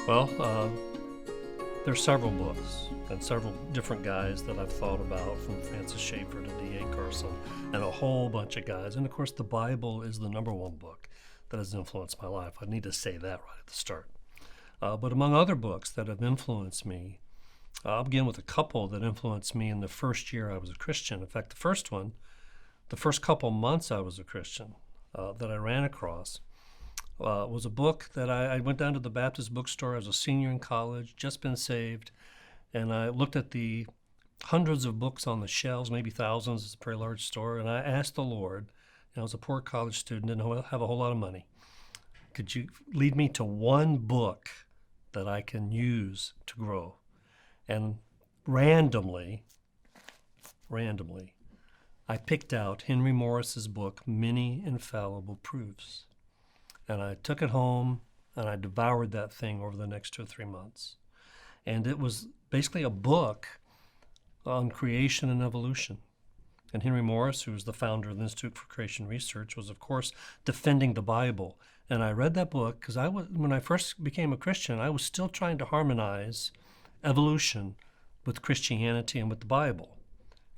Well, there's several books and several different guys that I've thought about, from Francis Schaeffer to D.A. Carson and a whole bunch of guys. And of course, the Bible is the number one book that has influenced my life. I need to say that right at the start. But among other books that have influenced me, I'll begin with a couple that influenced me in the first year I was a Christian. In fact, the first couple months I was a Christian that I ran across was a book that I went down to the Baptist bookstore. I was a senior in college, just been saved, and I looked at the hundreds of books on the shelves, maybe thousands. It's a pretty large store, and I asked the Lord, I was a poor college student, didn't have a whole lot of money, could you lead me to one book that I can use to grow? And randomly, I picked out Henry Morris's book, Many Infallible Proofs. And I took it home and I devoured that thing over the next 2 or 3 months. And it was basically a book on creation and evolution. And Henry Morris, who was the founder of the Institute for Creation Research, was, of course, defending the Bible. And I read that book because when I first became a Christian, I was still trying to harmonize evolution with Christianity and with the Bible.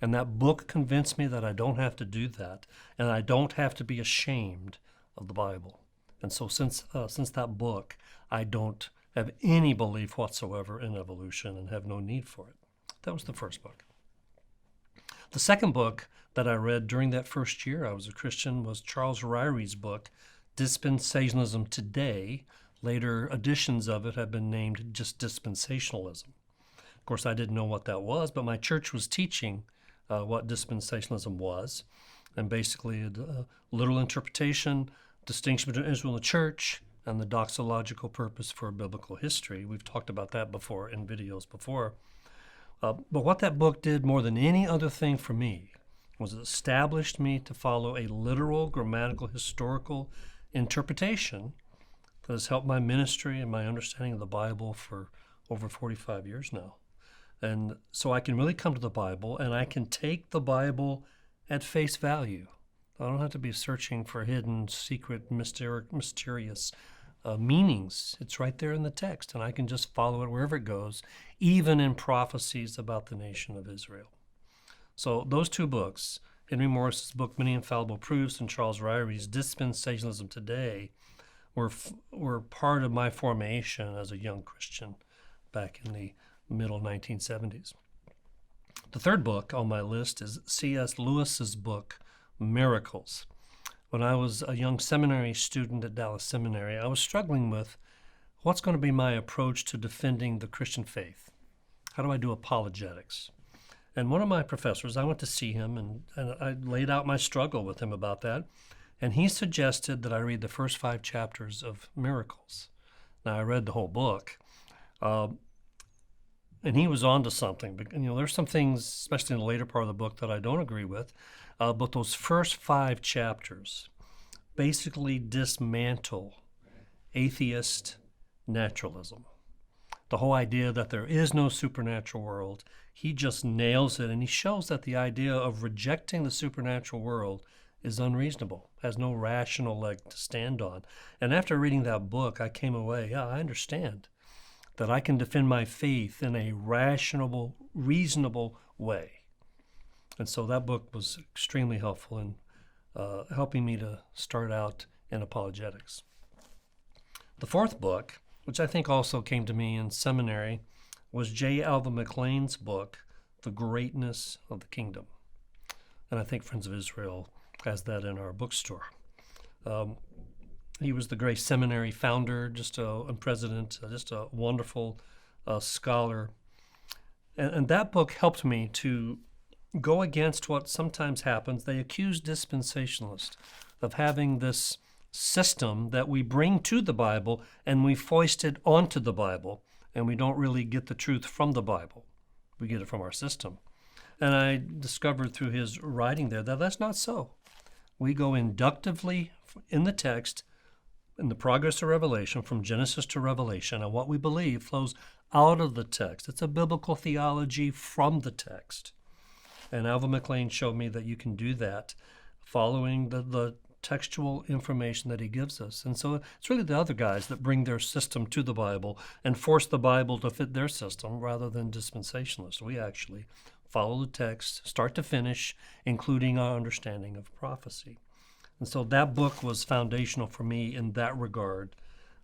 And that book convinced me that I don't have to do that, and I don't have to be ashamed of the Bible. And so since that book, I don't have any belief whatsoever in evolution and have no need for it. That was the first book. The second book that I read during that first year I was a Christian was Charles Ryrie's book, Dispensationalism Today. Later editions of it have been named just Dispensationalism. Of course, I didn't know what that was, but my church was teaching what dispensationalism was, and basically a literal interpretation, distinction between Israel and the church, and the doxological purpose for biblical history. We've talked about that before in videos before. But what that book did more than any other thing for me was it established me to follow a literal, grammatical, historical interpretation that has helped my ministry and my understanding of the Bible for over 45 years now. And so I can really come to the Bible, and I can take the Bible at face value. I don't have to be searching for hidden, secret, mysterious meanings. It's right there in the text, and I can just follow it wherever it goes, even in prophecies about the nation of Israel. So those two books, Henry Morris's book, Many Infallible Proofs, and Charles Ryrie's Dispensationalism Today, were part of my formation as a young Christian back in the middle 1970s. The third book on my list is C.S. Lewis's book, Miracles. When I was a young seminary student at Dallas Seminary, I was struggling with what's going to be my approach to defending the Christian faith. How do I do apologetics? And one of my professors, I went to see him, and I laid out my struggle with him about that, and he suggested that I read the first 5 chapters of Miracles. Now, I read the whole book, and he was on to something. But, there's some things, especially in the later part of the book, that I don't agree with. But those first 5 chapters basically dismantle atheist naturalism. The whole idea that there is no supernatural world, he just nails it, and he shows that the idea of rejecting the supernatural world is unreasonable, has no rational leg to stand on. And after reading that book, I came away, I understand that I can defend my faith in a rational, reasonable way. And so that book was extremely helpful in helping me to start out in apologetics. The fourth book, which I think also came to me in seminary, was J. Alvin McLean's book, The Greatness of the Kingdom. And I think Friends of Israel has that in our bookstore. He was the Grace Seminary founder, and president, just a wonderful scholar. And that book helped me to go against what sometimes happens. They accuse dispensationalists of having this system that we bring to the Bible and we foist it onto the Bible, and we don't really get the truth from the Bible. We get it from our system. And I discovered through his writing there that that's not so. We go inductively in the text, in the progress of Revelation, from Genesis to Revelation, and what we believe flows out of the text. It's a biblical theology from the text. And Alvin McLean showed me that you can do that following the textual information that he gives us. And so it's really the other guys that bring their system to the Bible and force the Bible to fit their system rather than dispensationalists. We actually follow the text, start to finish, including our understanding of prophecy. And so that book was foundational for me in that regard,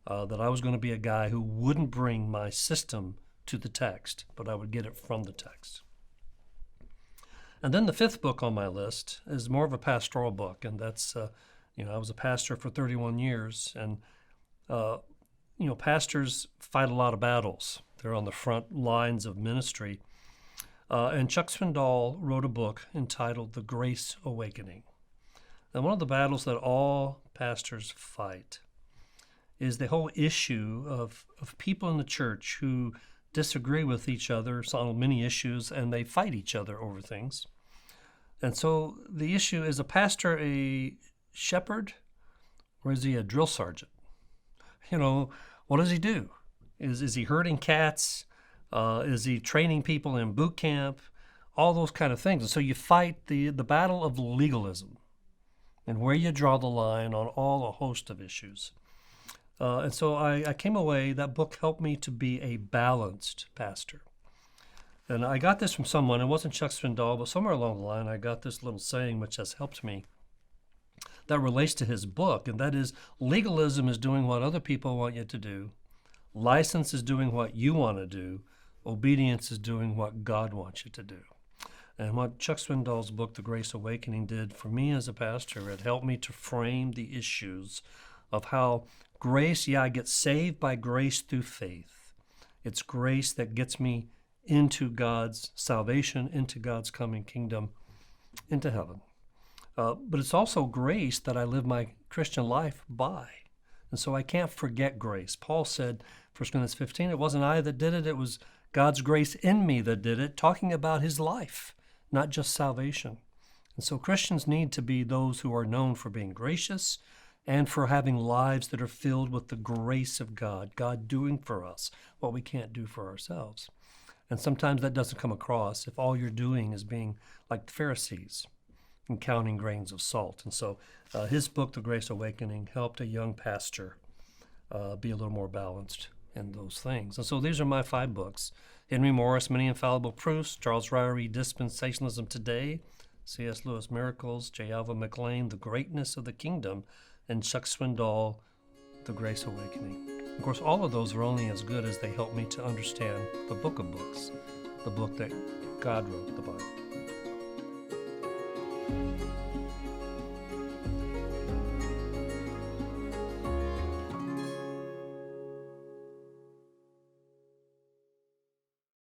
that I was going to be a guy who wouldn't bring my system to the text, but I would get it from the text. And then the fifth book on my list is more of a pastoral book, and that's, I was a pastor for 31 years, and, pastors fight a lot of battles. They're on the front lines of ministry. And Chuck Swindoll wrote a book entitled The Grace Awakening. And one of the battles that all pastors fight is the whole issue of people in the church who disagree with each other on many issues, and they fight each other over things. And so the issue, is a pastor a shepherd, or is he a drill sergeant? What does he do? Is he herding cats? Is he training people in boot camp? All those kind of things. And so you fight the battle of legalism and where you draw the line on all a host of issues. And so I came away, that book helped me to be a balanced pastor. And I got this from someone, it wasn't Chuck Swindoll, but somewhere along the line I got this little saying which has helped me that relates to his book, and that is, legalism is doing what other people want you to do. License is doing what you want to do. Obedience is doing what God wants you to do. And what Chuck Swindoll's book, The Grace Awakening, did for me as a pastor, it helped me to frame the issues of how grace, I get saved by grace through faith. It's grace that gets me into God's salvation, into God's coming kingdom, into heaven. But it's also grace that I live my Christian life by. And so I can't forget grace. Paul said, 1 Corinthians 15, it wasn't I that did it, it was God's grace in me that did it, talking about his life, not just salvation. And so Christians need to be those who are known for being gracious and for having lives that are filled with the grace of God, God doing for us what we can't do for ourselves. And sometimes that doesn't come across if all you're doing is being like the Pharisees and counting grains of salt. And so his book, The Grace Awakening, helped a young pastor be a little more balanced in those things. And so these are my 5 books: Henry Morris, Many Infallible Proofs; Charles Ryrie, Dispensationalism Today; C.S. Lewis, Miracles; J. Alvin McLean, The Greatness of the Kingdom; and Chuck Swindoll, The Grace Awakening. Of course, all of those are only as good as they help me to understand the book of books, the book that God wrote, the Bible.